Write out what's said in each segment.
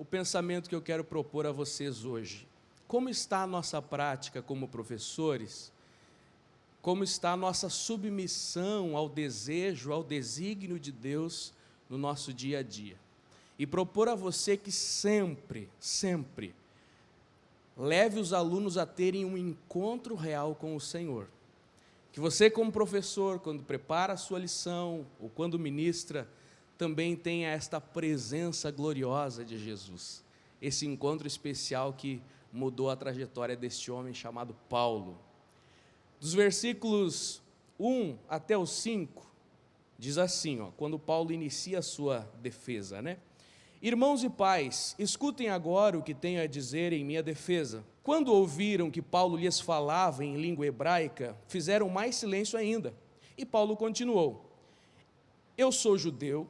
pensamento que eu quero propor a vocês hoje. Como está a nossa prática como professores? Como está a nossa submissão ao desejo, ao desígnio de Deus no nosso dia a dia? E propor a você que sempre leve os alunos a terem um encontro real com o Senhor. Que você, como professor, quando prepara a sua lição, ou quando ministra, também tenha esta presença gloriosa de Jesus. Esse encontro especial que mudou a trajetória deste homem chamado Paulo. Dos versículos 1 até o 5, diz assim, quando Paulo inicia a sua defesa, Irmãos e pais, escutem agora o que tenho a dizer em minha defesa. Quando ouviram que Paulo lhes falava em língua hebraica, fizeram mais silêncio ainda. E Paulo continuou: Eu sou judeu,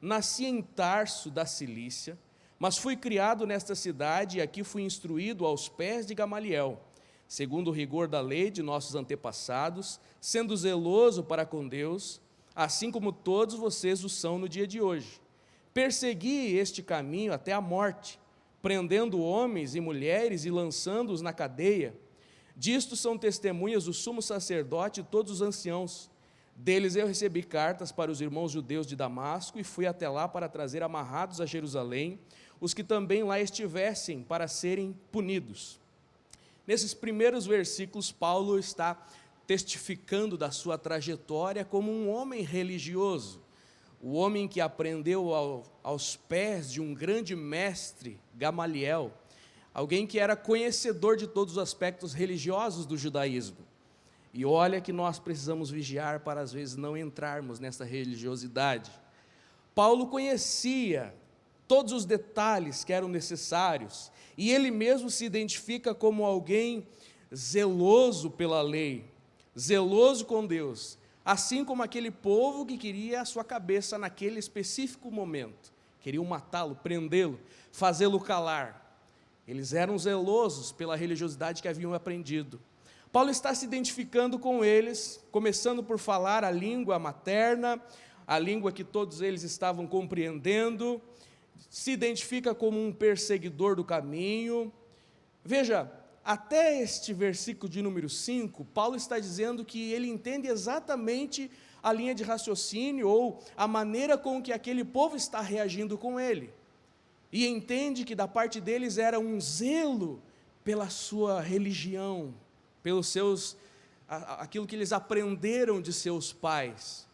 nasci em Tarso da Cilícia, mas fui criado nesta cidade e aqui fui instruído aos pés de Gamaliel, segundo o rigor da lei de nossos antepassados, sendo zeloso para com Deus, assim como todos vocês o são no dia de hoje. Persegui este caminho até a morte, prendendo homens e mulheres e lançando-os na cadeia. Disto são testemunhas o sumo sacerdote e todos os anciãos. Deles eu recebi cartas para os irmãos judeus de Damasco e fui até lá para trazer amarrados a Jerusalém os que também lá estivessem para serem punidos. Nesses primeiros versículos, Paulo está testificando da sua trajetória como um homem religioso, o homem que aprendeu aos pés de um grande mestre, Gamaliel, alguém que era conhecedor de todos os aspectos religiosos do judaísmo. E olha que nós precisamos vigiar para às vezes não entrarmos nessa religiosidade. Paulo conhecia todos os detalhes que eram necessários, e ele mesmo se identifica como alguém zeloso pela lei, zeloso com Deus, assim como aquele povo que queria a sua cabeça naquele específico momento, queriam matá-lo, prendê-lo, fazê-lo calar. Eles eram zelosos pela religiosidade que haviam aprendido. Paulo está se identificando com eles, começando por falar a língua materna, a língua que todos eles estavam compreendendo, se identifica como um perseguidor do caminho. Veja, até este versículo de número 5, Paulo está dizendo que ele entende exatamente a linha de raciocínio ou a maneira com que aquele povo está reagindo com ele. E entende que da parte deles era um zelo pela sua religião, aquilo que eles aprenderam de seus pais.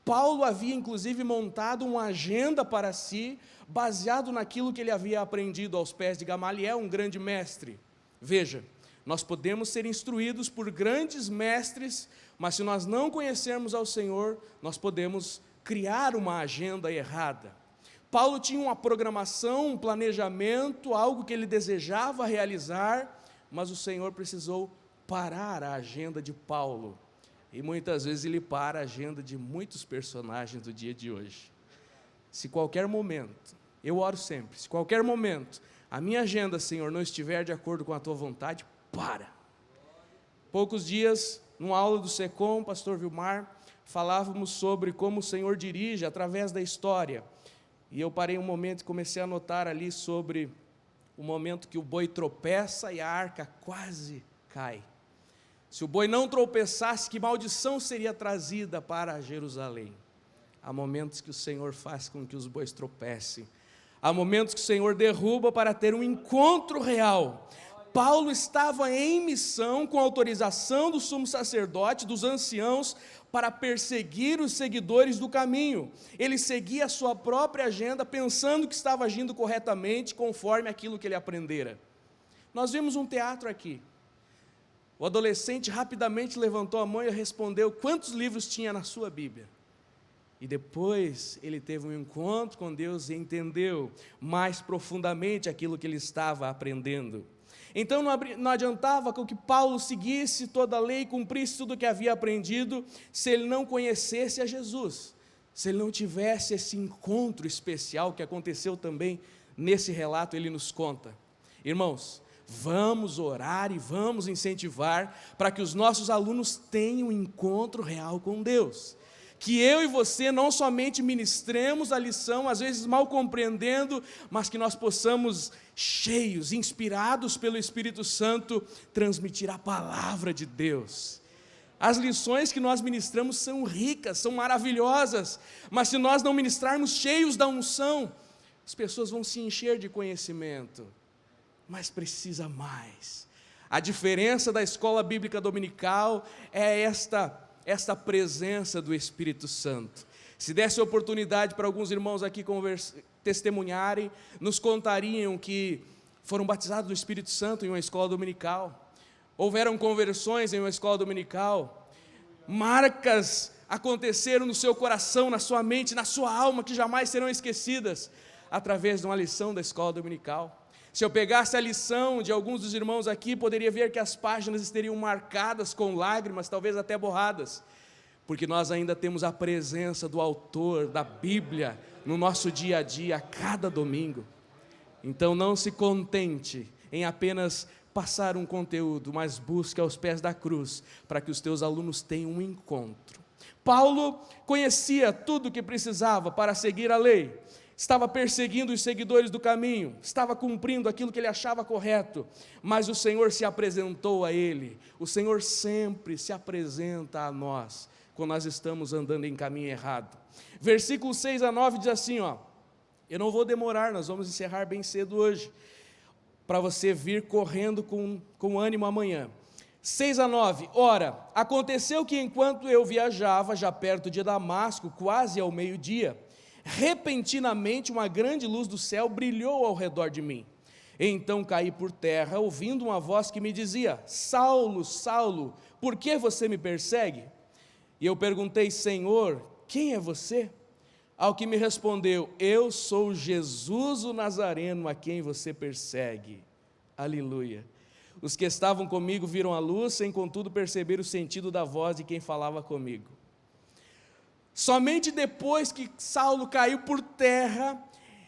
Paulo havia inclusive montado uma agenda para si, baseado naquilo que ele havia aprendido aos pés de Gamaliel, um grande mestre. Veja, nós podemos ser instruídos por grandes mestres, mas se nós não conhecermos ao Senhor, nós podemos criar uma agenda errada. Paulo tinha uma programação, um planejamento, algo que ele desejava realizar, mas o Senhor precisou parar a agenda de Paulo. E muitas vezes ele para a agenda de muitos personagens do dia de hoje. Se qualquer momento, eu oro sempre, se qualquer momento a minha agenda, Senhor, não estiver de acordo com a Tua vontade, para. Poucos dias, numa aula do SECOM, pastor Vilmar, falávamos sobre como o Senhor dirige através da história. E eu parei um momento e comecei a anotar ali sobre o momento que o boi tropeça e a arca quase cai. Se o boi não tropeçasse, que maldição seria trazida para Jerusalém? Há momentos que o Senhor faz com que os bois tropecem. Há momentos que o Senhor derruba para ter um encontro real. Paulo estava em missão com autorização do sumo sacerdote, dos anciãos, para perseguir os seguidores do caminho. Ele seguia a sua própria agenda, pensando que estava agindo corretamente, conforme aquilo que ele aprendera. Nós vimos um teatro aqui. O adolescente rapidamente levantou a mão e respondeu quantos livros tinha na sua Bíblia. E depois ele teve um encontro com Deus e entendeu mais profundamente aquilo que ele estava aprendendo. Então não adiantava que Paulo seguisse toda a lei, cumprisse tudo o que havia aprendido, se ele não conhecesse a Jesus, se ele não tivesse esse encontro especial que aconteceu também nesse relato, ele nos conta. Irmãos, vamos orar e vamos incentivar para que os nossos alunos tenham um encontro real com Deus, que eu e você não somente ministremos a lição, às vezes mal compreendendo, mas que nós possamos, cheios, inspirados pelo Espírito Santo, transmitir a palavra de Deus. As lições que nós ministramos são ricas, são maravilhosas, mas se nós não ministrarmos cheios da unção, as pessoas vão se encher de conhecimento, mas precisa mais. A diferença da escola bíblica dominical é esta presença do Espírito Santo. Se desse oportunidade para alguns irmãos aqui testemunharem, nos contariam que foram batizados no Espírito Santo em uma escola dominical, houveram conversões em uma escola dominical, marcas aconteceram no seu coração, na sua mente, na sua alma, que jamais serão esquecidas, através de uma lição da escola dominical. Se eu pegasse a lição de alguns dos irmãos aqui, poderia ver que as páginas estariam marcadas com lágrimas, talvez até borradas, porque nós ainda temos a presença do autor da Bíblia no nosso dia a dia, a cada domingo. Então não se contente em apenas passar um conteúdo, mas busque aos pés da cruz, para que os teus alunos tenham um encontro. Paulo conhecia tudo o que precisava para seguir a lei, estava perseguindo os seguidores do caminho, estava cumprindo aquilo que ele achava correto, mas o Senhor se apresentou a ele. O Senhor sempre se apresenta a nós, quando nós estamos andando em caminho errado. Versículos 6 a 9 diz assim, eu não vou demorar, nós vamos encerrar bem cedo hoje, para você vir correndo com ânimo amanhã. 6 a 9, ora, aconteceu que enquanto eu viajava, já perto de Damasco, quase ao meio-dia, repentinamente uma grande luz do céu brilhou ao redor de mim. Então caí por terra, ouvindo uma voz que me dizia, Saulo, Saulo, por que você me persegue? E eu perguntei, Senhor, quem é você? Ao que me respondeu, eu sou Jesus o Nazareno, a quem você persegue. Aleluia. Os que estavam comigo viram a luz, sem contudo perceber o sentido da voz de quem falava comigo. Somente depois que Saulo caiu por terra,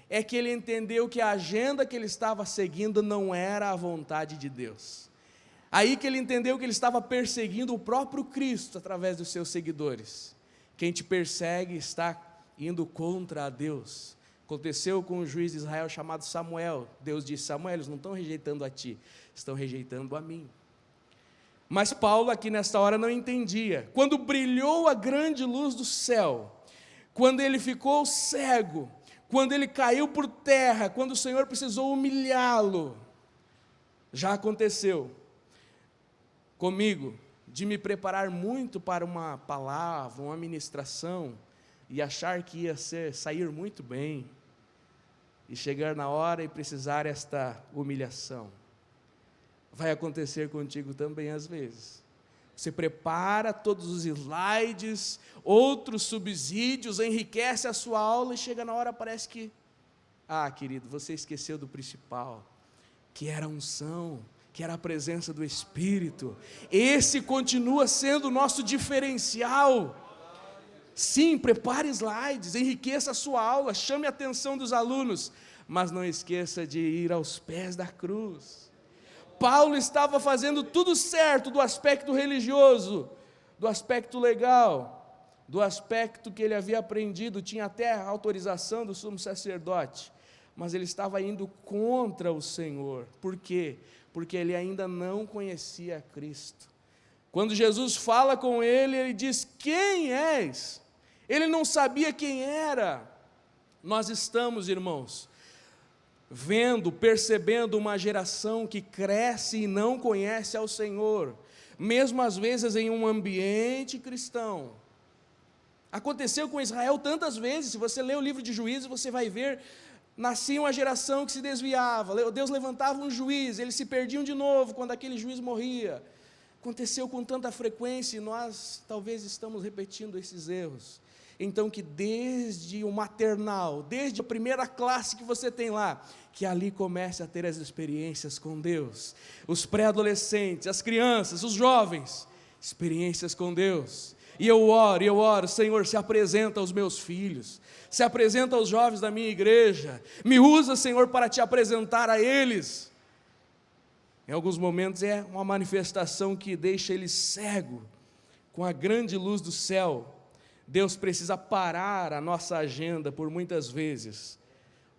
é que ele entendeu que a agenda que ele estava seguindo não era a vontade de Deus. Aí que ele entendeu que ele estava perseguindo o próprio Cristo através dos seus seguidores. Quem te persegue está indo contra a Deus. Aconteceu com um juiz de Israel chamado Samuel. Deus disse, Samuel, eles não estão rejeitando a ti, estão rejeitando a mim. Mas Paulo aqui nesta hora não entendia. Quando brilhou a grande luz do céu, quando ele ficou cego, quando ele caiu por terra, quando o Senhor precisou humilhá-lo, já aconteceu comigo de me preparar muito para uma palavra, uma ministração, e achar que ia sair muito bem, e chegar na hora e precisar esta humilhação. Vai acontecer contigo também às vezes. Você prepara todos os slides, outros subsídios, enriquece a sua aula, e chega na hora, parece que, querido, você esqueceu do principal, que era a unção, que era a presença do Espírito. Esse continua sendo o nosso diferencial. Sim, prepare slides, enriqueça a sua aula, chame a atenção dos alunos, mas não esqueça de ir aos pés da cruz. Paulo estava fazendo tudo certo do aspecto religioso, do aspecto legal, do aspecto que ele havia aprendido, tinha até a autorização do sumo sacerdote, mas ele estava indo contra o Senhor. Por quê? Porque ele ainda não conhecia Cristo. Quando Jesus fala com ele, ele diz, quem és? Ele não sabia quem era. Nós estamos, irmãos, percebendo uma geração que cresce e não conhece ao Senhor, mesmo às vezes em um ambiente cristão. Aconteceu com Israel tantas vezes. Se você ler o livro de Juízes, você vai ver, nascia uma geração que se desviava, Deus levantava um juiz, eles se perdiam de novo quando aquele juiz morria. Aconteceu com tanta frequência, e nós talvez estamos repetindo esses erros. Então que desde o maternal, desde a primeira classe que você tem lá, que ali comece a ter as experiências com Deus. Os pré-adolescentes, as crianças, os jovens, experiências com Deus. E eu oro, Senhor, se apresenta aos meus filhos, se apresenta aos jovens da minha igreja, me usa, Senhor, para te apresentar a eles. Em alguns momentos é uma manifestação que deixa ele cego, com a grande luz do céu, Deus precisa parar a nossa agenda por muitas vezes,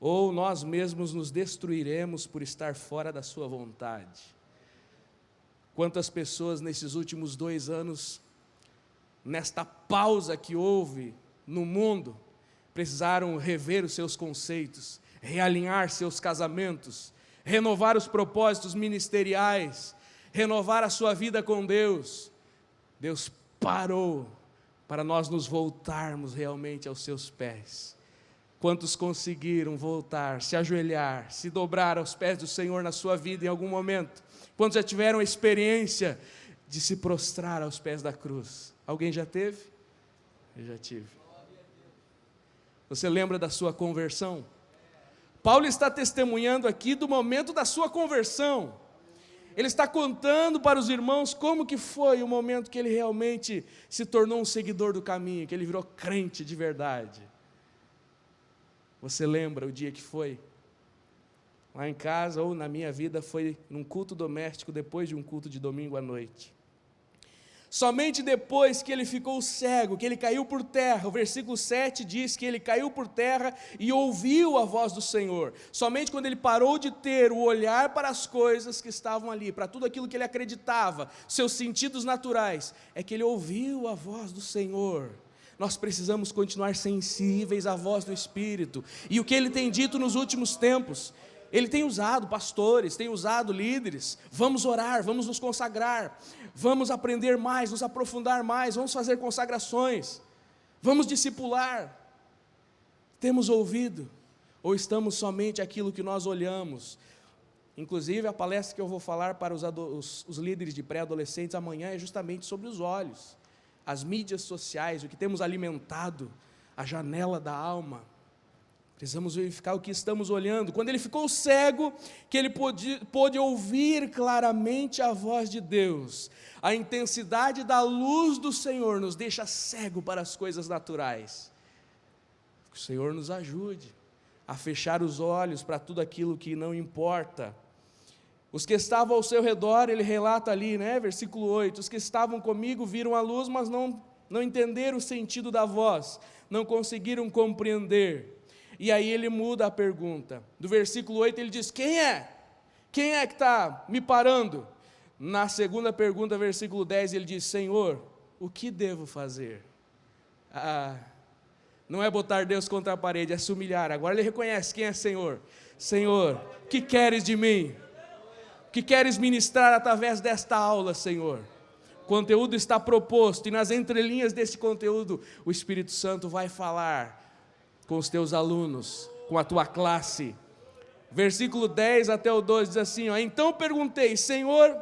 ou nós mesmos nos destruiremos por estar fora da sua vontade. Quantas pessoas nesses últimos 2 anos, nesta pausa que houve no mundo, precisaram rever os seus conceitos, realinhar seus casamentos, renovar os propósitos ministeriais, renovar a sua vida com Deus. Deus parou para nós nos voltarmos realmente aos seus pés. Quantos conseguiram voltar, se ajoelhar, se dobrar aos pés do Senhor na sua vida em algum momento? Quantos já tiveram a experiência de se prostrar aos pés da cruz? Alguém já teve? Eu já tive. Você lembra da sua conversão? Paulo está testemunhando aqui do momento da sua conversão. Ele está contando para os irmãos como que foi o momento que ele realmente se tornou um seguidor do caminho, que ele virou crente de verdade. Você lembra o dia que foi? Lá em casa ou na minha vida foi num culto doméstico, depois de um culto de domingo à noite. Somente depois que ele ficou cego, que ele caiu por terra, o versículo 7 diz que ele caiu por terra e ouviu a voz do Senhor. Somente quando ele parou de ter o olhar para as coisas que estavam ali, para tudo aquilo que ele acreditava, seus sentidos naturais, é que ele ouviu a voz do Senhor. Nós precisamos continuar sensíveis à voz do Espírito. E o que ele tem dito nos últimos tempos? Ele tem usado pastores, tem usado líderes. Vamos orar, vamos nos consagrar, vamos aprender mais, nos aprofundar mais, vamos fazer consagrações, vamos discipular. Temos ouvido? Ou estamos somente aquilo que nós olhamos? Inclusive a palestra que eu vou falar para os líderes de pré-adolescentes amanhã é justamente sobre os olhos. As mídias sociais, o que temos alimentado, a janela da alma. Precisamos verificar o que estamos olhando. Quando ele ficou cego, que ele pôde ouvir claramente a voz de Deus. A intensidade da luz do Senhor nos deixa cego para as coisas naturais. Que o Senhor nos ajude a fechar os olhos para tudo aquilo que não importa. Os que estavam ao seu redor, ele relata ali, versículo 8, os que estavam comigo viram a luz, mas não entenderam o sentido da voz, não conseguiram compreender. E aí ele muda a pergunta, do versículo 8 ele diz, quem é? Quem é que está me parando? Na segunda pergunta, versículo 10, ele diz, Senhor, o que devo fazer? Não é botar Deus contra a parede, é se humilhar. Agora ele reconhece quem é Senhor. Senhor, o que queres de mim? O que queres ministrar através desta aula, Senhor? O conteúdo está proposto e nas entrelinhas desse conteúdo o Espírito Santo vai falar com os teus alunos, com a tua classe. Versículo 10 até o 12 diz assim, então perguntei, Senhor,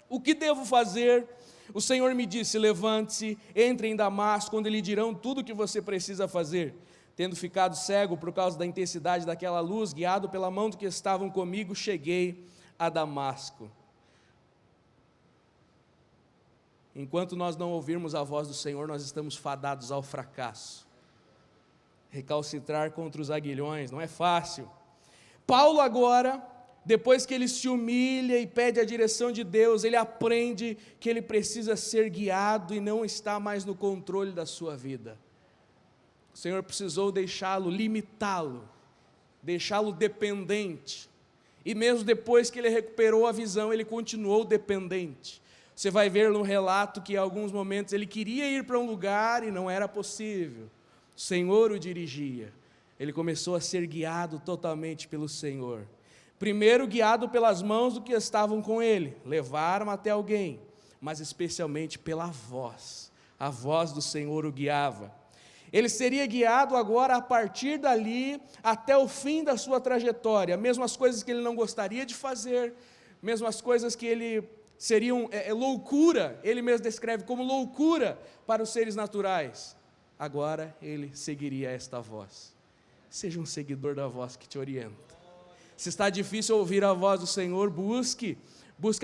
o que devo fazer? O Senhor me disse, levante-se, entre em Damasco, onde lhe dirão tudo o que você precisa fazer. Tendo ficado cego por causa da intensidade daquela luz, guiado pela mão do que estavam comigo, cheguei a Damasco. Enquanto nós não ouvirmos a voz do Senhor, nós estamos fadados ao fracasso. Recalcitrar contra os aguilhões não é fácil. Paulo agora, depois que ele se humilha e pede a direção de Deus, ele aprende que ele precisa ser guiado e não está mais no controle da sua vida. O Senhor precisou deixá-lo, limitá-lo, deixá-lo dependente. E mesmo depois que ele recuperou a visão, ele continuou dependente. Você vai ver no relato que em alguns momentos ele queria ir para um lugar e não era possível. O Senhor o dirigia. Ele começou a ser guiado totalmente pelo Senhor. Primeiro guiado pelas mãos do que estavam com ele, levaram até alguém, mas especialmente pela voz. A voz do Senhor o guiava. Ele seria guiado agora a partir dali até o fim da sua trajetória, mesmo as coisas que ele não gostaria de fazer, mesmo as coisas que ele seriam loucura, ele mesmo descreve como loucura para os seres naturais. Agora ele seguiria esta voz. Seja um seguidor da voz que te orienta. Se está difícil ouvir a voz do Senhor, busque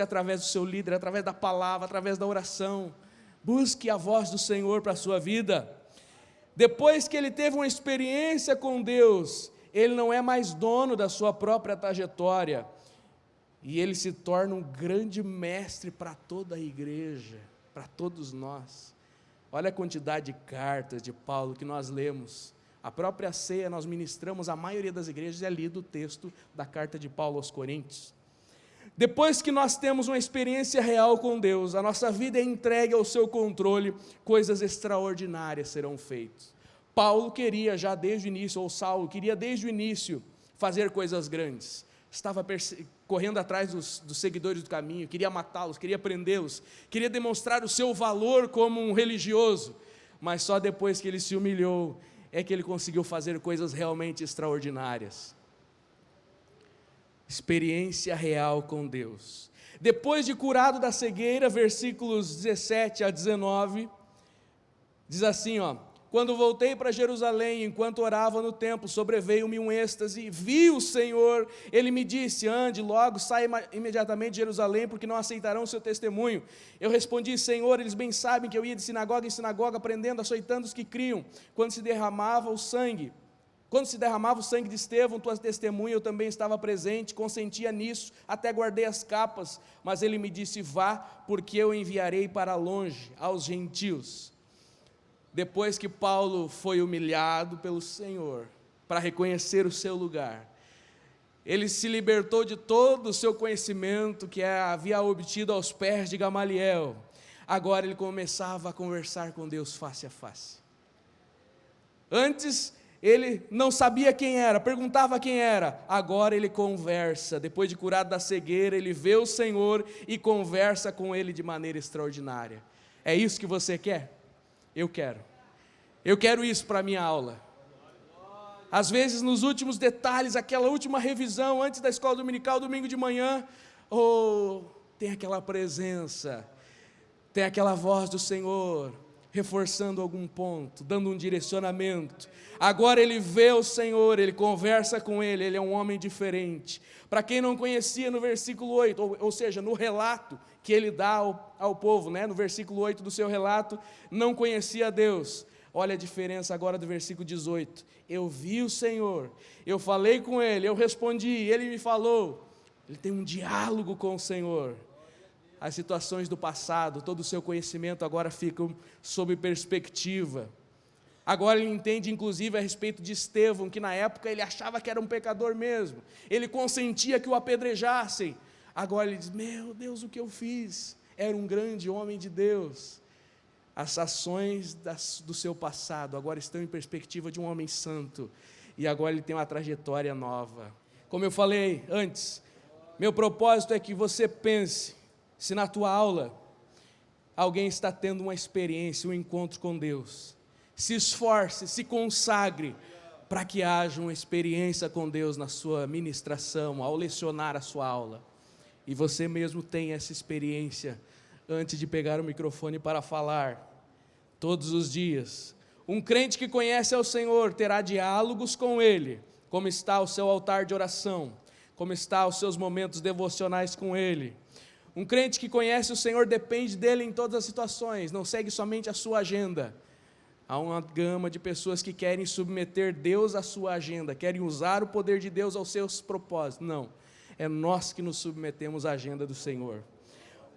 através do seu líder, através da palavra, através da oração. Busque a voz do Senhor para a sua vida. Depois que ele teve uma experiência com Deus, ele não é mais dono da sua própria trajetória. E ele se torna um grande mestre para toda a igreja, para todos nós. Olha a quantidade de cartas de Paulo que nós lemos. A própria ceia nós ministramos, a maioria das igrejas é lido o texto da carta de Paulo aos Coríntios. Depois que nós temos uma experiência real com Deus, a nossa vida é entregue ao seu controle, coisas extraordinárias serão feitas. Paulo queria já desde o início, ou Saulo queria desde o início fazer coisas grandes. Estava correndo atrás dos seguidores do caminho, queria matá-los, queria prendê-los, queria demonstrar o seu valor como um religioso, mas só depois que ele se humilhou, é que ele conseguiu fazer coisas realmente extraordinárias. Experiência real com Deus. Depois de curado da cegueira, versículos 17 a 19, diz assim, quando voltei para Jerusalém, enquanto orava no templo, sobreveio-me um êxtase, vi o Senhor, ele me disse, ande logo, saia imediatamente de Jerusalém, porque não aceitarão o seu testemunho. Eu respondi, Senhor, eles bem sabem que eu ia de sinagoga em sinagoga, prendendo, açoitando os que criam, quando se derramava o sangue de Estevão, tua testemunha, eu também estava presente, consentia nisso, até guardei as capas, mas ele me disse, vá, porque eu enviarei para longe, aos gentios. Depois que Paulo foi humilhado pelo Senhor, para reconhecer o seu lugar, ele se libertou de todo o seu conhecimento que havia obtido aos pés de Gamaliel. Agora ele começava a conversar com Deus face a face. Antes ele não sabia quem era, perguntava quem era, agora ele conversa, depois de curado da cegueira, ele vê o Senhor e conversa com ele de maneira extraordinária. É isso que você quer? Eu quero isso para a minha aula. Às vezes nos últimos detalhes, aquela última revisão antes da escola dominical, domingo de manhã, tem aquela presença, tem aquela voz do Senhor, reforçando algum ponto, dando um direcionamento. Agora ele vê o Senhor, ele conversa com ele, ele é um homem diferente. Para quem não conhecia, no versículo 8, ou seja, no relato que ele dá ao povo, no versículo 8 do seu relato, não conhecia Deus. Olha a diferença agora do versículo 18, eu vi o Senhor, eu falei com ele, eu respondi, ele me falou. Ele tem um diálogo com o Senhor. As situações do passado, todo o seu conhecimento agora ficam sob perspectiva. Agora ele entende inclusive a respeito de Estevão, que na época ele achava que era um pecador mesmo, ele consentia que o apedrejassem. Agora ele diz, meu Deus, o que eu fiz? Era um grande homem de Deus. As ações do seu passado agora estão em perspectiva de um homem santo, e agora ele tem uma trajetória nova. Como eu falei antes, meu propósito é que você pense, se na tua aula alguém está tendo uma experiência, um encontro com Deus, se esforce, se consagre para que haja uma experiência com Deus na sua ministração, ao lecionar a sua aula, e você mesmo tenha essa experiência antes de pegar o microfone para falar, todos os dias. Um crente que conhece ao Senhor terá diálogos com Ele, como está o seu altar de oração, como está os seus momentos devocionais com Ele. Um crente que conhece o Senhor depende dEle em todas as situações, não segue somente a sua agenda. Há uma gama de pessoas que querem submeter Deus à sua agenda, querem usar o poder de Deus aos seus propósitos. Não, é nós que nos submetemos à agenda do Senhor.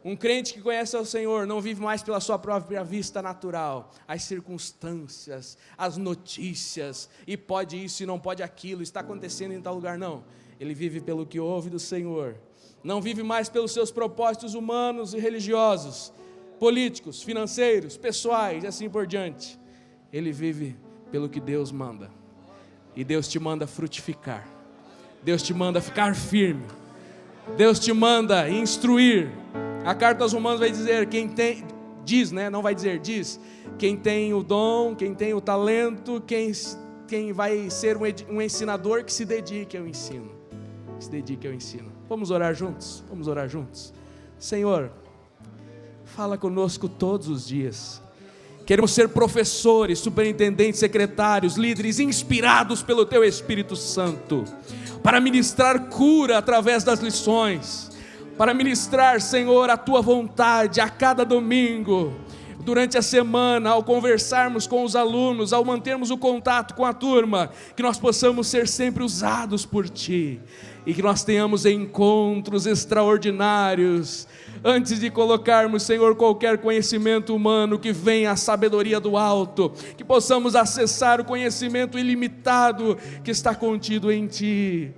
Um crente que conhece ao Senhor não vive mais pela sua própria vista natural, as circunstâncias, as notícias, e pode isso e não pode aquilo, está acontecendo em tal lugar, não. Ele vive pelo que ouve do Senhor, não vive mais pelos seus propósitos humanos e religiosos, políticos, financeiros, pessoais e assim por diante. Ele vive pelo que Deus manda, e Deus te manda frutificar, Deus te manda ficar firme, Deus te manda instruir. A carta aos Romanos vai dizer, diz, quem tem o dom, quem tem o talento, quem vai ser um ensinador, que se dedique ao ensino, Vamos orar juntos? Senhor, fala conosco todos os dias. Queremos ser professores, superintendentes, secretários, líderes, inspirados pelo Teu Espírito Santo, para ministrar cura através das lições, para ministrar, Senhor, a Tua vontade a cada domingo, durante a semana, ao conversarmos com os alunos, ao mantermos o contato com a turma, que nós possamos ser sempre usados por Ti, e que nós tenhamos encontros extraordinários, antes de colocarmos, Senhor, qualquer conhecimento humano, que venha a sabedoria do alto, que possamos acessar o conhecimento ilimitado que está contido em Ti.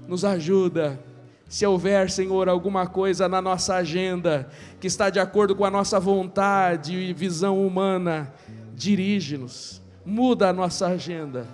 Nos ajuda. Se houver, Senhor, alguma coisa na nossa agenda que está de acordo com a nossa vontade e visão humana, dirige-nos, muda a nossa agenda,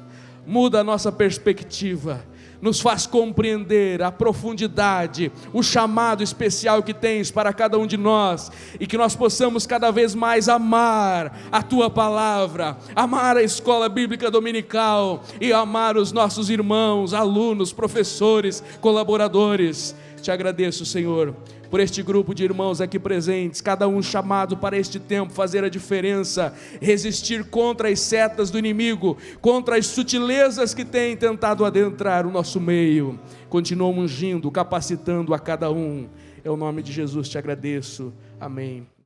muda a nossa perspectiva, nos faz compreender a profundidade, o chamado especial que tens para cada um de nós, e que nós possamos cada vez mais amar a Tua palavra, amar a escola bíblica dominical e amar os nossos irmãos, alunos, professores, colaboradores. Te agradeço, Senhor, por este grupo de irmãos aqui presentes, cada um chamado para este tempo fazer a diferença, resistir contra as setas do inimigo, contra as sutilezas que têm tentado adentrar o nosso meio. Continua ungindo, capacitando a cada um. É o nome de Jesus te agradeço. Amém.